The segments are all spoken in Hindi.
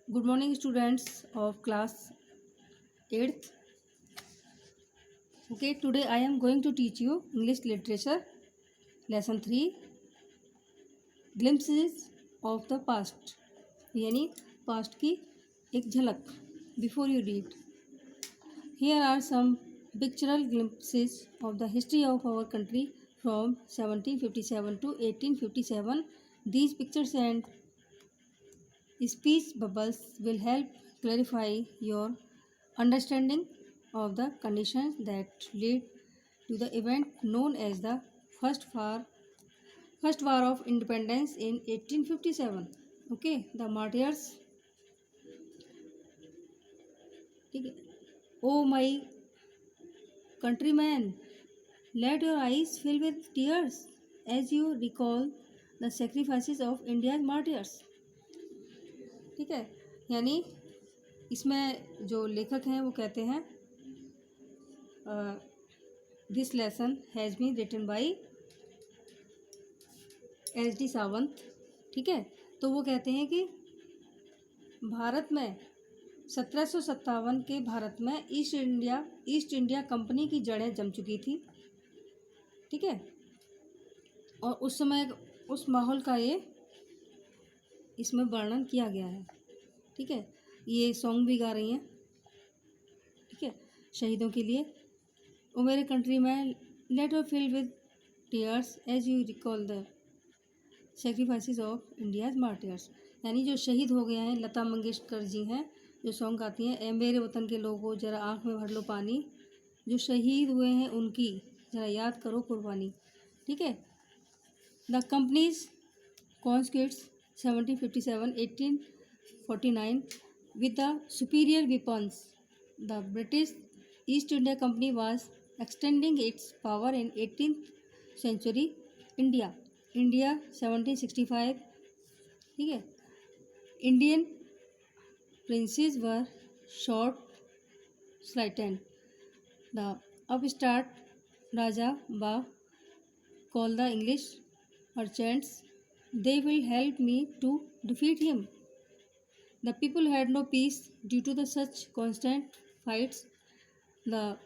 Good morning, students of class 8th. Okay, today I am going to teach you English literature lesson 3 glimpses of the past यानी past की एक झलक. Before you read, here are some pictorial glimpses of the history of our country from 1757 to 1857. These pictures and speech bubbles will help clarify your understanding of the conditions that lead to the event known as the first war of independence in 1857. Okay, the martyrs. ठीक है. Oh my countrymen, let your eyes fill with tears as you recall the sacrifices of India's martyrs. ठीक है, यानी इसमें जो लेखक हैं वो कहते हैं this lesson has been written by S D. Sawant. ठीक है, तो वो कहते हैं कि भारत में 1757 के भारत में ईस्ट इंडिया कंपनी की जड़ें जम चुकी थी. ठीक है, और उस समय उस माहौल का ये इसमें वर्णन किया गया है. ठीक है, ये सॉन्ग भी गा रही हैं. ठीक है, शहीदों के लिए. ओ मेरे कंट्री में let you fill with tears as you recall the sacrifices of India's martyrs. यानी जो शहीद हो गए हैं, लता मंगेशकर जी हैं जो सॉन्ग गाती हैं, ए मेरे वतन के लोगों जरा आँख में भर लो पानी, जो शहीद हुए हैं उनकी जरा याद करो कुर्बानी. ठीक है, the companies कॉन्स्क्रिट्स 1757-1849 with the superior weapons. The British East India Company was extending its power in 18th century India 1765. ठीक है, Indian princes were short slaughtered. The upstart Raja Ba called the English merchants. They will help me to defeat him. The people had no peace due to the such constant fights. The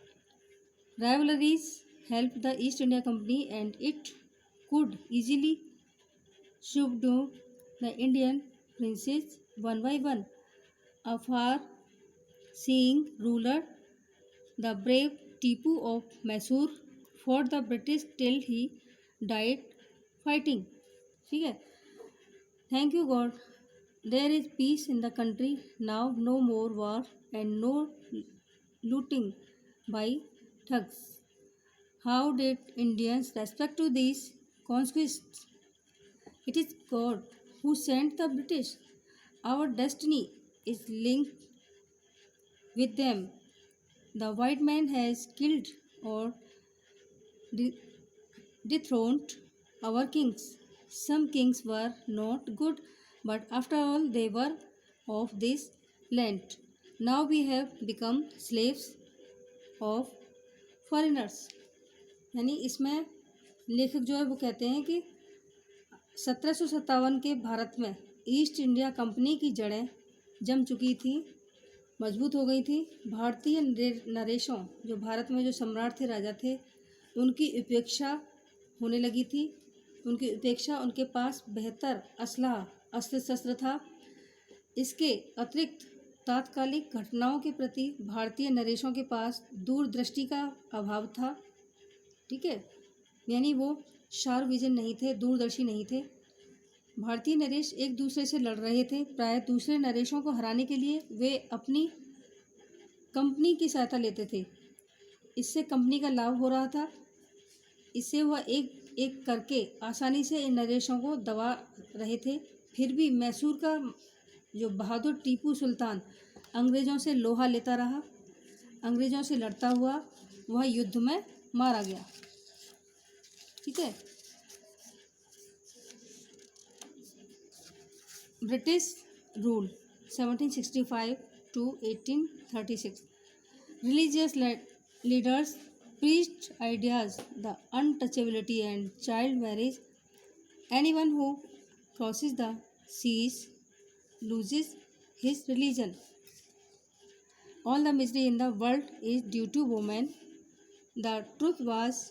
rivalries helped the East India Company and it could easily subdue the Indian princes one by one. A far-seeing ruler, the brave Tipu of Mysore, fought the British till he died fighting. ठीक है, thank you God there is peace in the country now, no more war and no looting by thugs. How did Indians respect to this conquest? It is God who sent the British. Our destiny is linked with them. The white man has killed or dethroned our kings. Some kings were not good, but after all they were of this land. Now we have become slaves of foreigners. यानी इसमें लेखक जो है वो कहते हैं कि 1757 के भारत में ईस्ट इंडिया कंपनी की जड़ें जम चुकी थी, मजबूत हो गई थी. भारतीय नरेशों, जो भारत में जो सम्राट थे, राजा थे, उनकी उपेक्षा होने लगी थी. उनकी उपेक्षा, उनके पास बेहतर असलहा अस्त्र शस्त्र था. इसके अतिरिक्त तात्कालिक घटनाओं के प्रति भारतीय नरेशों के पास दूरदृष्टि का अभाव था. ठीक है, यानी वो शार्प विजन नहीं थे, दूरदर्शी नहीं थे. भारतीय नरेश एक दूसरे से लड़ रहे थे. प्राय दूसरे नरेशों को हराने के लिए वे अपनी कंपनी की सहायता लेते थे. इससे कंपनी का लाभ हो रहा था. इससे वह एक एक करके आसानी से इन नरेशों को दबा रहे थे. फिर भी मैसूर का जो बहादुर टीपू सुल्तान अंग्रेज़ों से लोहा लेता रहा. अंग्रेज़ों से लड़ता हुआ वह युद्ध में मारा गया. ठीक है, British rule 1765 to 1836. Religious leaders preached ideas, the untouchability and child marriage. Anyone who crosses the seas loses his religion. All the misery in the world is due to women. The truth was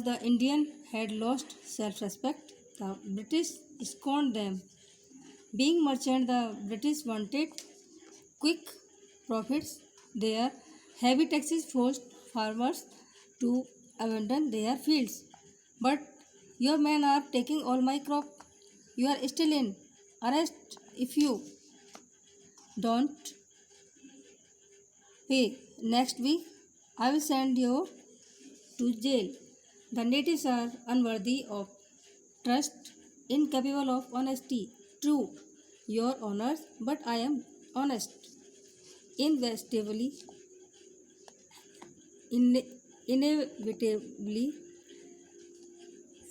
the Indian had lost self-respect. The British scorned them. Being merchant, the British wanted quick profits. Their heavy taxes forced farmers to abandon their fields. But your men are taking all my crop. You are still in arrest if you don't pay. Next week, I will send you to jail. The natives are unworthy of trust, incapable of honesty. True, your honors, but I am honest. Inevitably,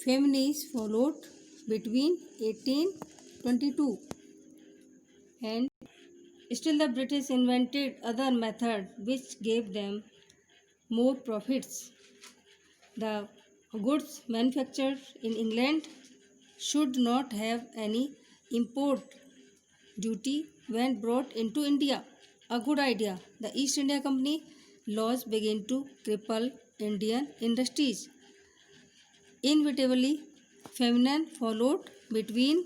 famines followed between 1822 and still the British invented other methods which gave them more profits. The goods manufactured in England should not have any import duty when brought into India. A good idea. The East India Company laws began to cripple Indian industries. Inevitably, famine followed between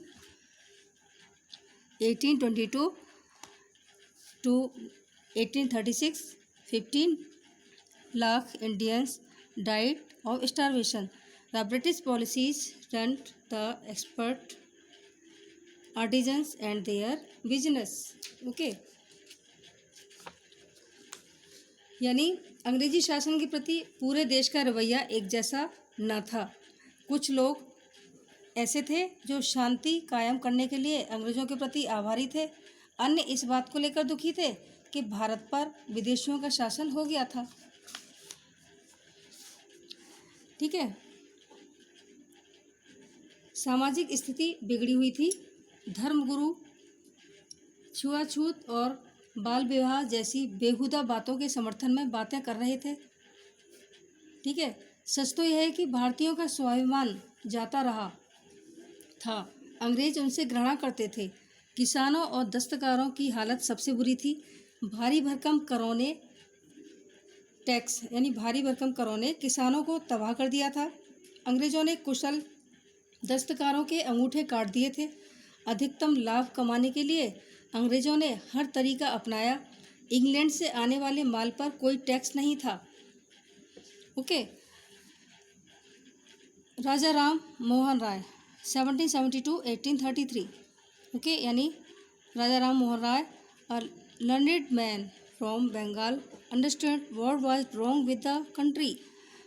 1822 to 1836. 15 lakh Indians died of starvation. The British policies turned the expert artisans and their business. Okay. यानी अंग्रेजी शासन के प्रति पूरे देश का रवैया एक जैसा न था। कुछ लोग ऐसे थे जो शांति कायम करने के लिए अंग्रेजों के प्रति आभारी थे। अन्य इस बात को लेकर दुखी थे कि भारत पर विदेशियों का शासन हो गया था। ठीक है। सामाजिक स्थिति बिगड़ी हुई थी। धर्मगुरु छुआछूत और बाल विवाह जैसी बेहुदा बातों के समर्थन में बातें कर रहे थे। ठीक है। सच तो यह है कि भारतीयों का स्वाभिमान जाता रहा था। अंग्रेज उनसे घृणा करते थे। किसानों और दस्तकारों की हालत सबसे बुरी थी। भारी भरकम करों ने किसानों को तबाह कर दिया था। अंग्रेजों ने कुशल दस्तकारों के अंगूठे काट दिए थे। अधिकतम लाभ कमाने के लिए अंग्रेजों ने हर तरीका अपनाया। इंग्लैंड से आने वाले माल पर कोई टैक्स नहीं था। ओके। राजा राम मोहन राय 1772-1833। ओके, यानी राजा Ram Mohan Roy, a learned man from Bengal, understood what was wrong with the country.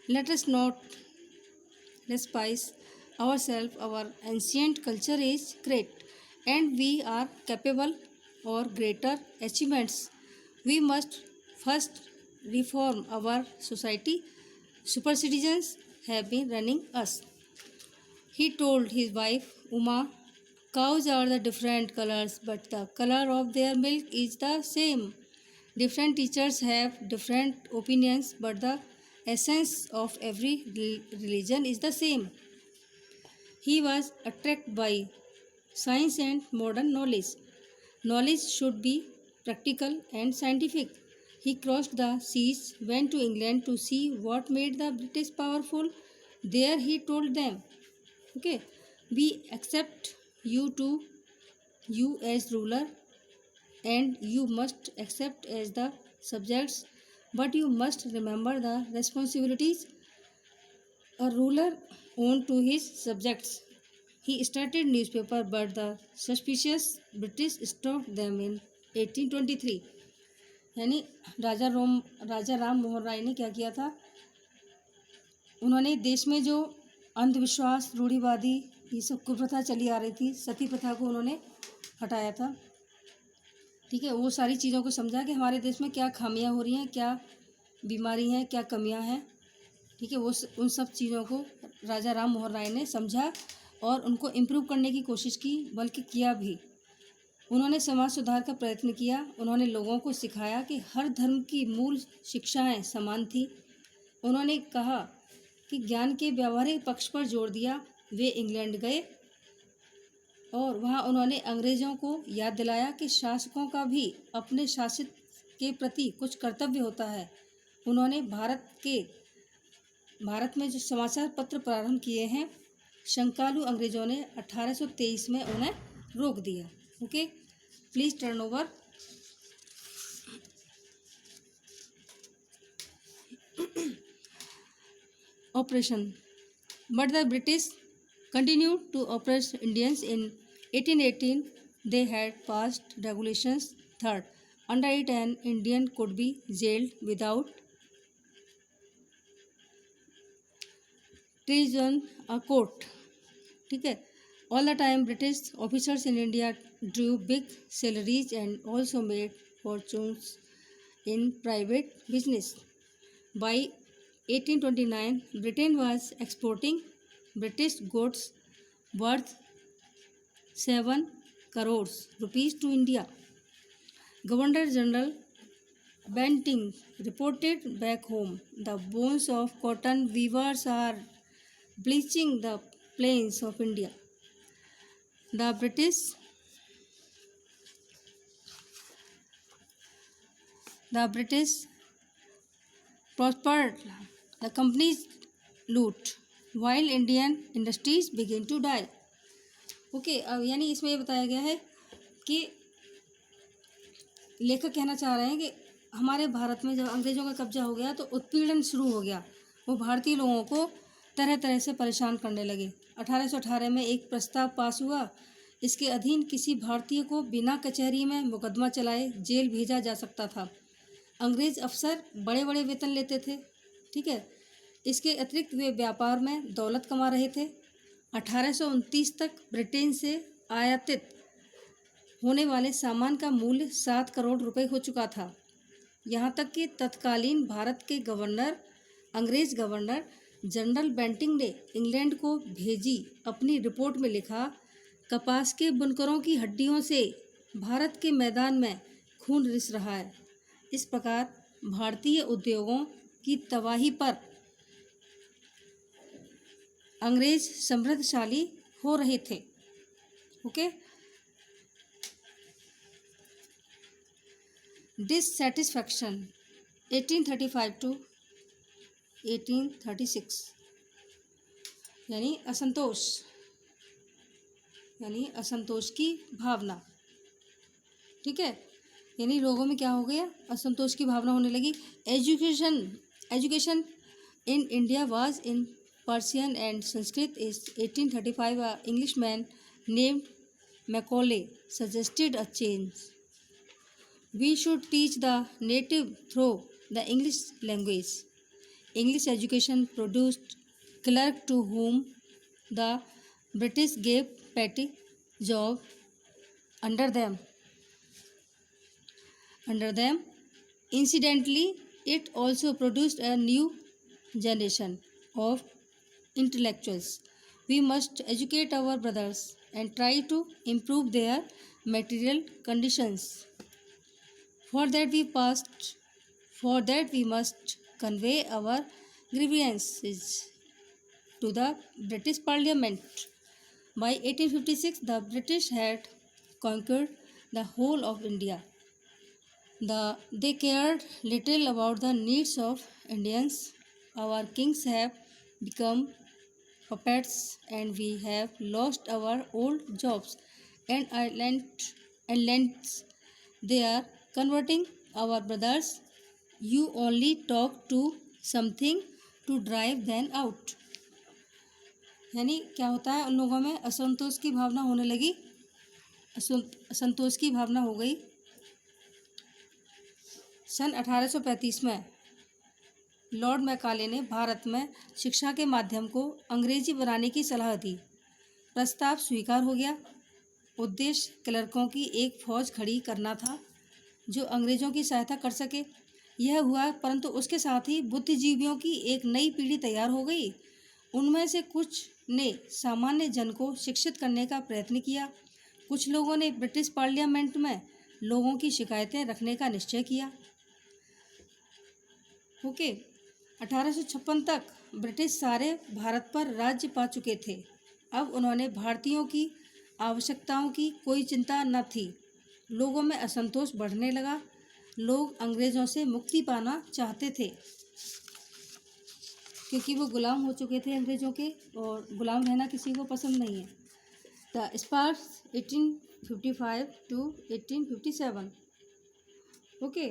Let us not despise ourselves. Our ancient culture is great, and we are capable of greater achievements. We must first reform our society. Superstitions have been running us. He told his wife Uma, cows are the different colors, but the color of their milk is the same. Different teachers have different opinions, but the essence of every religion is the same. He was attracted by science and modern knowledge. Knowledge should be practical and scientific. He crossed the seas, went to England to see what made the British powerful. There he told them, okay, we accept you as ruler, and you must accept as the subjects, but you must remember the responsibilities a ruler owed to his subjects. He started newspaper, but the suspicious British stopped them in 1823. यानी राजा राम मोहन राय ने क्या किया था? उन्होंने देश में जो अंधविश्वास, रूढ़िवादी, ये सब कुप्रथा चली आ रही थी, सती प्रथा को उन्होंने हटाया था। ठीक है। वो सारी चीज़ों को समझा कि हमारे देश में क्या खामियां हो रही हैं, क्या बीमारी हैं, क्या कमियां हैं। ठीक है। वो उन सब चीज़ों को राजा राम मोहन राय ने समझा और उनको इम्प्रूव करने की कोशिश की, बल्कि किया भी। उन्होंने समाज सुधार का प्रयत्न किया। उन्होंने लोगों को सिखाया कि हर धर्म की मूल शिक्षाएं समान थी। उन्होंने कहा कि ज्ञान के व्यावहारिक पक्ष पर जोर दिया। वे इंग्लैंड गए और वहाँ उन्होंने अंग्रेज़ों को याद दिलाया कि शासकों का भी अपने शासित के प्रति कुछ कर्तव्य होता है। उन्होंने भारत में जो समाचार पत्र प्रारंभ किए हैं, शंकालु अंग्रेज़ों ने 1823 में उन्हें रोक दिया। Okay, please turn over. Operation. But the British continued to oppress Indians. In 1818, they had passed regulations. Third, under it, an Indian could be jailed without treason a court. ठीक है. All the time, British officers in India drew big salaries and also made fortunes in private business. By 1829, Britain was exporting British goods worth 7 crores rupees to India. Governor General Bentinck reported back home, "The bones of cotton weavers are bleaching the plains of India." The British prospered, the companies loot, while Indian industries begin to die. Okay, अब यानी इसमें ये बताया गया है कि लेखक कहना चाह रहे हैं कि हमारे भारत में जब अंग्रेज़ों का कब्जा हो गया तो उत्पीड़न शुरू हो गया। वो भारतीय लोगों को तरह तरह से परेशान करने लगे। 1818 में एक प्रस्ताव पास हुआ, इसके अधीन किसी भारतीय को बिना कचहरी में मुकदमा चलाए जेल भेजा जा सकता था। अंग्रेज़ अफसर बड़े बड़े वेतन लेते थे। ठीक है, इसके अतिरिक्त वे व्यापार में दौलत कमा रहे थे। 1829 तक ब्रिटेन से आयातित होने वाले सामान का मूल्य 7 करोड़ रुपए हो चुका था। यहाँ तक कि तत्कालीन भारत के अंग्रेज़ गवर्नर जनरल बेंटिंक ने इंग्लैंड को भेजी अपनी रिपोर्ट में लिखा, कपास के बुनकरों की हड्डियों से भारत के मैदान में खून रिस रहा है। इस प्रकार भारतीय उद्योगों की तबाही पर अंग्रेज समृद्धशाली हो रहे थे। ओके, डिससैटिस्फैक्शन 1835 to 1836 यानी असंतोष की भावना। ठीक है, यानी लोगों में क्या हो गया, असंतोष की भावना होने लगी। Education in India was in Persian and Sanskrit. Is 1835, an Englishman named Macaulay suggested a change. We should teach the native through the English language. English education produced clerks to whom the British gave petty job under them. Incidentally, it also produced a new generation of intellectuals. We must educate our brothers and try to improve their material conditions. For that we must convey our grievances to the British Parliament. By 1856, the British had conquered the whole of India. They cared little about the needs of Indians. Our kings have become puppets and we have lost our old jobs and lands. They are converting our brothers. You only talk to something to drive them out. यानी क्या होता है, उन लोगों में असंतोष की भावना होने लगी, असंतोष की भावना हो गई। सन 1835 में लॉर्ड मैकाले ने भारत में शिक्षा के माध्यम को अंग्रेजी बनाने की सलाह दी। प्रस्ताव स्वीकार हो गया। उद्देश्य क्लर्कों की एक फौज खड़ी करना था जो अंग्रेज़ों की सहायता कर सके। यह हुआ, परंतु उसके साथ ही बुद्धिजीवियों की एक नई पीढ़ी तैयार हो गई। उनमें से कुछ ने सामान्य जन को शिक्षित करने का प्रयत्न किया। कुछ लोगों ने ब्रिटिश पार्लियामेंट में लोगों की शिकायतें रखने का निश्चय किया। ओके, 1856 तक ब्रिटिश सारे भारत पर राज्य पा चुके थे। अब उन्होंने भारतीयों की आवश्यकताओं की कोई चिंता न थी। लोगों में असंतोष बढ़ने लगा। लोग अंग्रेज़ों से मुक्ति पाना चाहते थे क्योंकि वो गुलाम हो चुके थे अंग्रेज़ों के, और गुलाम रहना किसी को पसंद नहीं है। द स्पार्स 1855 to 1857। ओके,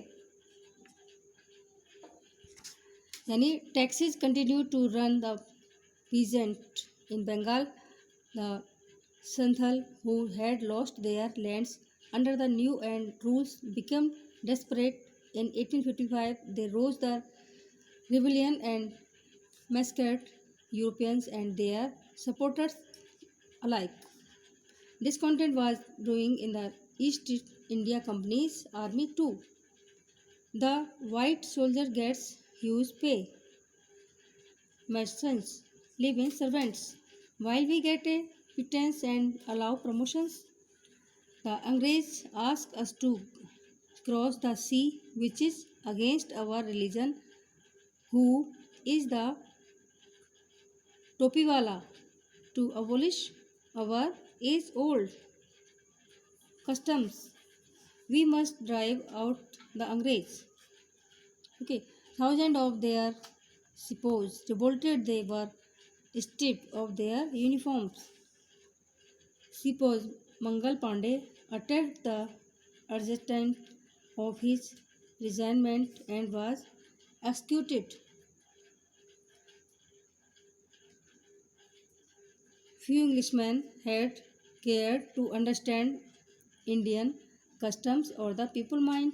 यानी taxes continue to run the peasant in Bengal. The Santhal who had lost their lands under the new and rules became desperate. In 1855, they rose the rebellion and massacred Europeans and their supporters alike. Discontent was brewing in the East India Company's army too. The white soldier gets huge pay. Merchants live in servants, while we get a pittance and allow promotions. The Angrez ask us to cross the sea, which is against our religion. Who is the Topiwala to abolish our age-old customs? We must drive out the Angrez. Okay, thousands of their sepoys revolted. They were stripped of their uniforms. Sepoy Mangal Pandey uttered the urgent of his resignation and was executed. Few Englishmen had cared to understand Indian customs or the people mind.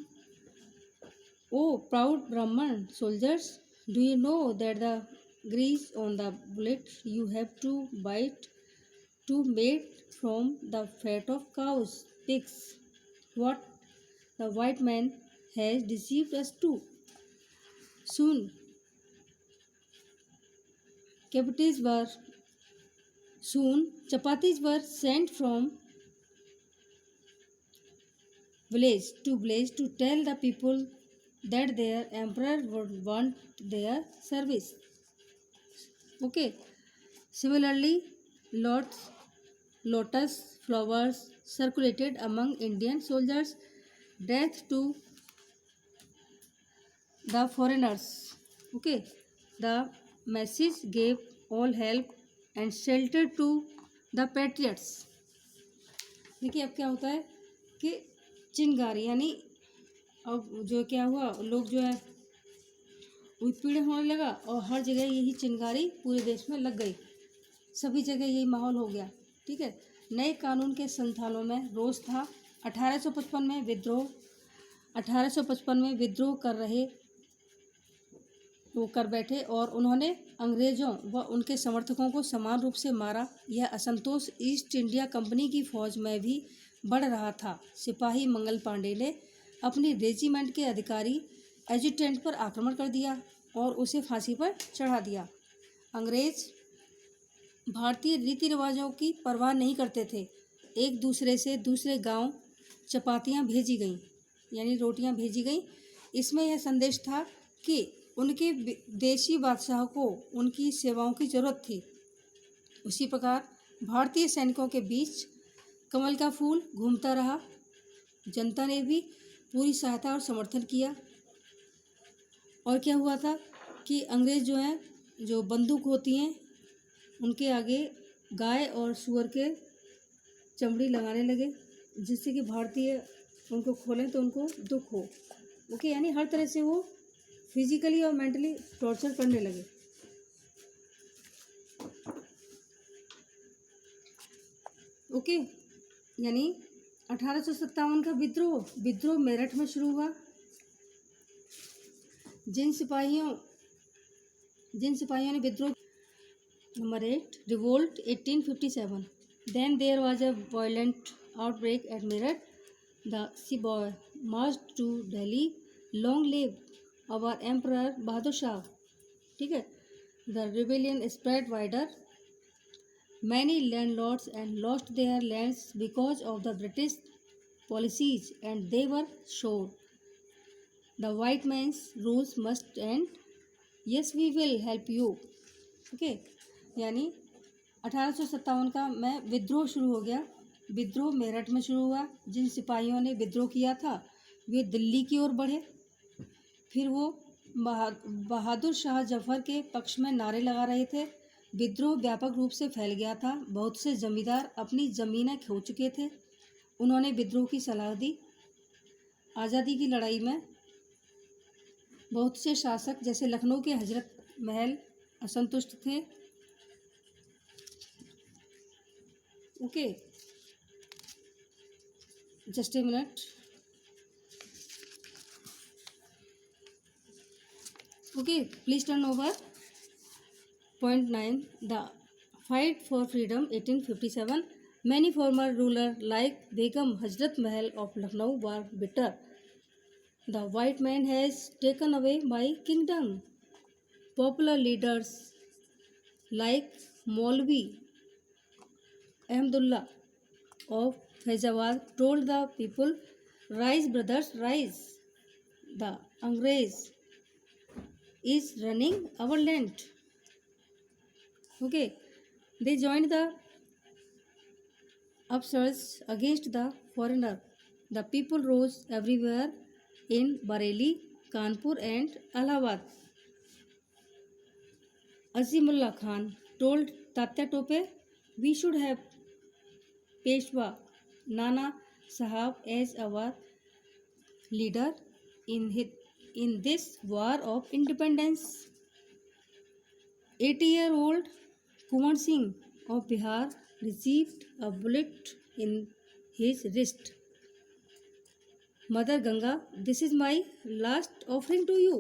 Oh, proud Brahman soldiers, do you know that the grease on the bullet you have to bite to made from the fat of cows, pigs? What the white man has deceived us too. Soon, chapatis were chapatis were sent from village to tell the people that their emperor would want their service. Okay. Similarly, lotus flowers circulated among Indian soldiers. Death to the foreigners. Okay. The message gave all help and shelter to the patriots. देखिए अब क्या होता है कि चिंगारी, यानी अब जो क्या हुआ, लोग जो है उत्पीड़न होने लगा और हर जगह यही चिंगारी पूरे देश में लग गई। सभी जगह यही माहौल हो गया। ठीक है, नए कानून के संथालों में रोष था। 1855 में विद्रोह कर बैठे और उन्होंने अंग्रेज़ों व उनके समर्थकों को समान रूप से मारा। यह असंतोष ईस्ट इंडिया कंपनी की फौज में भी बढ़ रहा था। सिपाही मंगल पांडे ने अपनी रेजिमेंट के अधिकारी एजुटेंट पर आक्रमण कर दिया और उसे फांसी पर चढ़ा दिया। अंग्रेज भारतीय रीति रिवाजों की परवाह नहीं करते थे। एक दूसरे से दूसरे गांव चपातियां भेजी गईं, यानी रोटियां भेजी गईं। इसमें यह संदेश था कि उनके देशी बादशाह को उनकी सेवाओं की ज़रूरत थी। उसी प्रकार भारतीय सैनिकों के बीच कमल का फूल घूमता रहा। जनता ने भी पूरी सहायता और समर्थन किया। और क्या हुआ था कि अंग्रेज़ जो हैं, जो बंदूक होती हैं, उनके आगे गाय और सूअर के चमड़ी लगाने लगे, जिससे कि भारतीय उनको खोलें तो उनको दुख हो। ओके, यानी हर तरह से वो फिजिकली और मेंटली टॉर्चर करने लगे। ओके, यानी 1857 का विद्रोह मेरठ में शुरू हुआ। जिन सिपाहियों ने विद्रोह। Number 8, revolt 1857। Then there was a violent outbreak at Meerut. The Sepoy marched to Delhi. Long live our Emperor Bahadur Shah. ठीक है, the rebellion spread wider. Many landlords and lost their lands because of the British policies, and they were sure the white man's rules must end. Yes, we will help you. Okay, यानी 1857 का में विद्रोह शुरू हो गया। विद्रोह मेरठ में शुरू हुआ। जिन सिपाहियों ने विद्रोह किया था वे दिल्ली की ओर बढ़े। फिर वो बहादुर शाह जफर के पक्ष में नारे लगा रहे थे। विद्रोह व्यापक रूप से फैल गया था। बहुत से जमींदार अपनी ज़मीनें खो चुके थे। उन्होंने विद्रोह की सलाह दी। आज़ादी की लड़ाई में बहुत से शासक जैसे लखनऊ के हजरत महल असंतुष्ट थे। Okay, just a minute. Okay, please turn over point 9 the fight for freedom 1857। Many former ruler like Begum Hazrat Mahal of Lucknow were bitter. The white man has taken away my kingdom. Popular leaders like Maulvi Ahmadullah of Faizabad told the people, "Rise, brothers, rise! The Angrez is running our land." Okay, they joined the upsurge against the foreigner. The people rose everywhere in Bareilly, Kanpur, and Allahabad. Azimullah Khan told Tatya Tope, "We should have Peshwa Nana Sahab as our leader in this war of independence." 80-year-old Kumar Singh of Bihar received a bullet in his wrist. Mother Ganga, this is my last offering to you.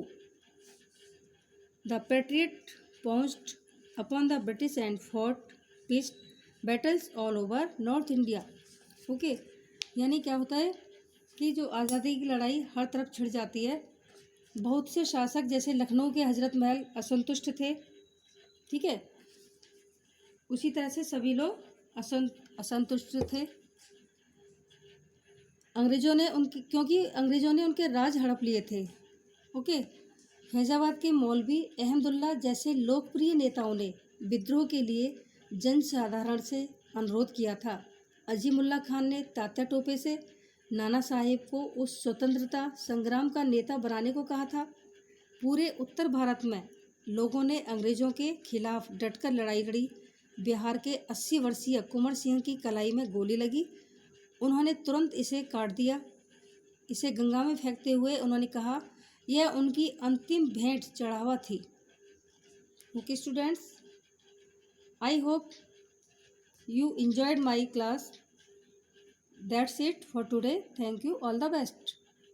The patriot pounced upon the British and fought peace battles all over north India. Okay, यानी क्या होता है कि जो आज़ादी की लड़ाई हर तरफ छिड़ जाती है। बहुत से शासक जैसे लखनऊ के हजरत महल असंतुष्ट थे। ठीक है, उसी तरह से सभी लोग असंतुष्ट थे। क्योंकि अंग्रेज़ों ने उनके राज हड़प लिए थे। ओके, फैज़ाबाद के मौलवी अहमदुल्ला जैसे लोकप्रिय नेताओं ने विद्रोह के लिए जनसाधारण से अनुरोध किया था। अजीमुल्ला खान ने तात्या टोपे से नाना साहेब को उस स्वतंत्रता संग्राम का नेता बनाने को कहा था। पूरे उत्तर भारत में लोगों ने अंग्रेज़ों के खिलाफ डटकर लड़ाई लड़ी। बिहार के 80 वर्षीय कुंवर सिंह की कलाई में गोली लगी। उन्होंने तुरंत इसे काट दिया। इसे गंगा में फेंकते हुए उन्होंने कहा यह उनकी अंतिम भेंट चढ़ावा थी। Okay students, I hope you enjoyed my class. That's it for today. Thank you. All the best.